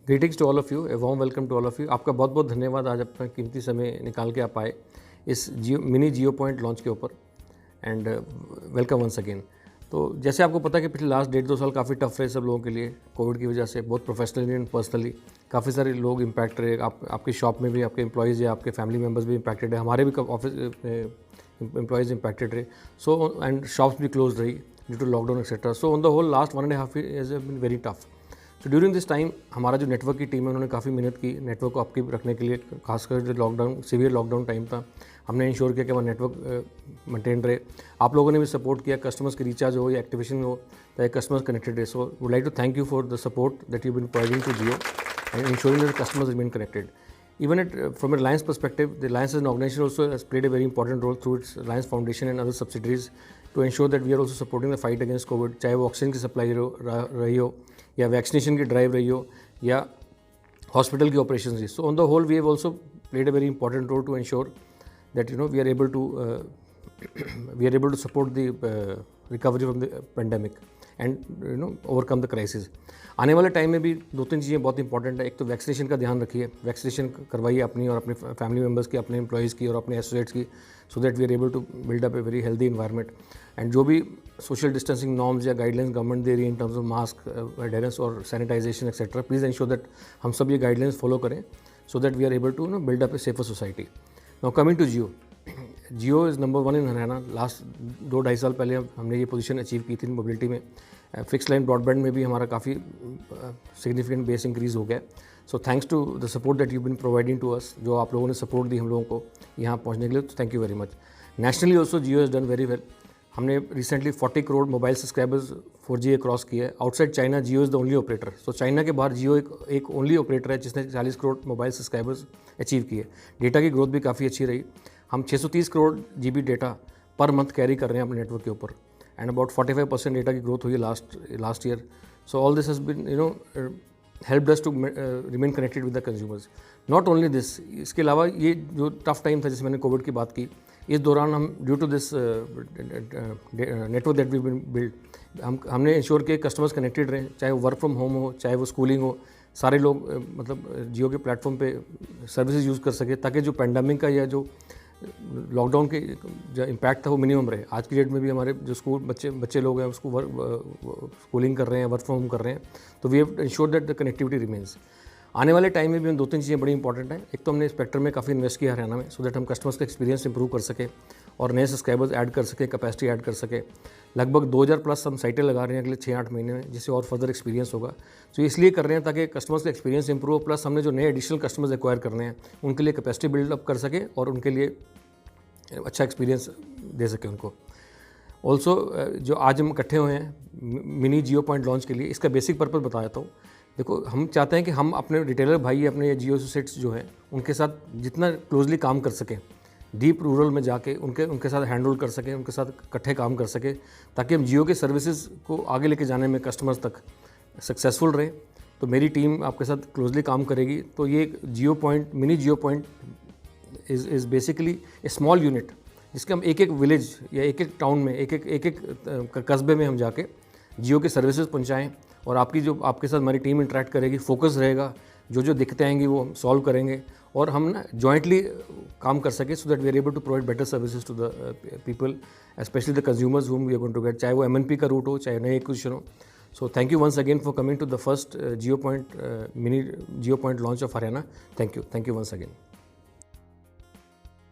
Greetings to all of you, a warm welcome to all of you. आपका बहुत बहुत धन्यवाद आज अपना कीमती समय निकाल के आप आए इस मिनी जियो पॉइंट लॉन्च के ऊपर, एंड वेलकम वंस अगेन। तो जैसे आपको पता है कि पिछले लास्ट 1.5-2 साल काफ़ी टफ रहे सब लोगों के लिए कोविड की वजह से, बहुत प्रोफेशनली एंड पर्सनली काफ़ी सारे लोग इम्पैक्ट रहे। आपकी शॉप में भी आपके एम्प्लॉयज़ या आपके फैमिली मेम्बर्स भी इम्पैक्टेड है, हमारे भी ऑफिस एम्प्लॉयज़ इम्पैक्टेड रहे। सो एंड शॉप्स भी क्लोज रही due to lockdown etcetera. So on the whole last 1.5 years have been very tough. तो ड्यूरिंग दिस टाइम हमारा जो नेटवर्क की टीम है उन्होंने काफ़ी मेहनत की नेटवर्क को अपकीप रखने के लिए, खासकर जो लॉकडाउन सीवियर लॉकडाउन टाइम था, हमने इंश्योर किया कि हमारा नेटवर्क मेंटेन रहे। आप लोगों ने भी सपोर्ट किया, कस्टमर्स की रिचार्ज हो या एक्टिवेशन हो, ताकि कस्टमर्स कनेक्टेड रहे। So would like to thank you for the support that you been providing to Jio and ensuring that customers remain connected. Even from a Reliance perspective, the Reliance as an organization also has played a very important role through its Reliance Foundation and other subsidiaries to ensure that we are also supporting the fight against COVID. चाहे वो oxygen की supply रही हो या vaccination की drive रही हो या हॉस्पिटल की ऑपरेशन रही. So on the whole, we have also played a very important role to ensure that we are able to support the recovery from the pandemic and overcome the crisis. आने वाले time में भी 2-3 चीज़ें बहुत important है. एक तो vaccination का ध्यान रखिए, वैक्सीनेशन करवाइए अपनी और अपने फैमिली मेम्बर्स की, अपने एम्प्लॉयज़ की और अपने एसोसिएट्स की, so that we are able to build up a very healthy environment. And जो भी सोशल डिस्टेंसिंग नॉर्म्स या गाइडलाइंस गवर्नमेंट दे रही है in terms of mask adherence और sanitization etcetera, please ensure that हम सब ये गाइडलाइंस फॉलो करें so that we are able to build up a safer society. Now coming to Jio is number 1 in Haryana. Last 2-2.5 साल पहले हमने ये पोजीशन अचीव की थी मोबिलिटी में. फिक्स लाइन ब्रॉडबैंड में भी हमारा काफ़ी सिग्निफिकेंट बेस इंक्रीज़ हो गया. So thanks to the support that you been providing to us, जो आप लोगों ने सपोर्ट दी हम लोगों को यहाँ पहुँचने के लिए, तो thank you very much. Nationally also Jio has done very well. हमने recently 40 crore mobile subscribers 4G cross किया है. Outside China Jio is the only operator. So China के बाहर जियो एक ओनली ऑपरेटर है जिसने 40 करोड़ मोबाइल सब्सक्राइबर्स अचीव किए. डेटा की ग्रोथ भी काफ़ी अच्छी रही. हम 630 crore GB data per month carry कर रहे हैं अपने नेटवर्क के ऊपर, एंड अबाउट 45% डेटा की ग्रोथ हुई है last year. So all this has been helped us to remain connected with the consumers. Not only this, इसके अलावा ये जो टफ टाइम था जिसमें मैंने कोविड की बात की, इस दौरान हम due to this network that we been build, हमने इंश्योर किया कस्टमर्स कनेक्टेड रहें, चाहे वो वर्क फ्रॉम होम हो, चाहे वो स्कूलिंग हो. सारे लोग मतलब जियो के प्लेटफॉर्म पे सर्विसेज यूज़ कर सके, ताकि जो पेंडेमिक का या जो लॉकडाउन के जो इम्पैक्ट था वो मिनिमम रहे. आज की डेट में भी हमारे जो स्कूल बच्चे लोग हैं उसको स्कूलिंग कर रहे हैं, वर्क फ्रॉम होम कर रहे हैं. तो we have ensure that the connectivity remains. आने वाले टाइम में भी हम 2-3 चीज़ें बड़ी इंपॉर्टेंट हैं. एक तो हमने स्पेक्ट्रम में काफ़ी इन्वेस्ट किया हरियाणा में, सो दैट हम कस्टमर्स का एक्सपीरियंस इंप्रूव कर सके और नए सब्सक्राइबर्स ऐड कर सके, कैपेसिटी ऐड कर सके. लगभग 2000+ हम साइटें लगा रहे हैं अगले 6-8 महीने में, जिससे और फर्दर एक्सपीरियंस होगा. तो इसलिए कर रहे हैं ताकि कस्टमर्स का एक्सपीरियंस इंप्रूव हो, प्लस हमने जो नए एडिशनल कस्टमर्स एक्वायर करने हैं उनके लिए कैपेसिटी बिल्डअप कर सके और उनके लिए अच्छा एक्सपीरियंस दे सके उनको. ऑल्सो जो आज हम इकट्ठे हुए हैं मिनी जियो पॉइंट लॉन्च के लिए, इसका बेसिक पर्पज़ बता देता हूँ. देखो, हम चाहते हैं कि हम अपने रिटेलर भाई, अपने जियो एसोसिएट्स जो हैं उनके साथ जितना क्लोजली काम कर सकें, डीप रूरल में जाके उनके साथ हैंडल कर सकें, उनके साथ इकट्ठे काम कर सकें, ताकि हम जियो के सर्विसेज को आगे लेके जाने में कस्टमर्स तक सक्सेसफुल रहे. तो मेरी टीम आपके साथ क्लोजली काम करेगी. तो ये Jio point, mini Jio point is basically a small unit, जिसके हम एक विलेज या एक टाउन में, एक कस्बे में हम जाके जियो के सर्विसेज पहुंचाएं, और आपके साथ हमारी टीम इंटरेक्ट करेगी, फोकस रहेगा, जो दिक्कतें आएंगी वो हम सॉल्व करेंगे और हम ना जॉइंटली काम कर सके, so that we are able to provide better services to the people, specially the consumers whom we are going to get, चाहे वो MNP का रूट हो, चाहे नए एक्विजिशन हो. So thank you once again for coming to the first Jio point mini Jio point launch of Haryana. Thank you once again.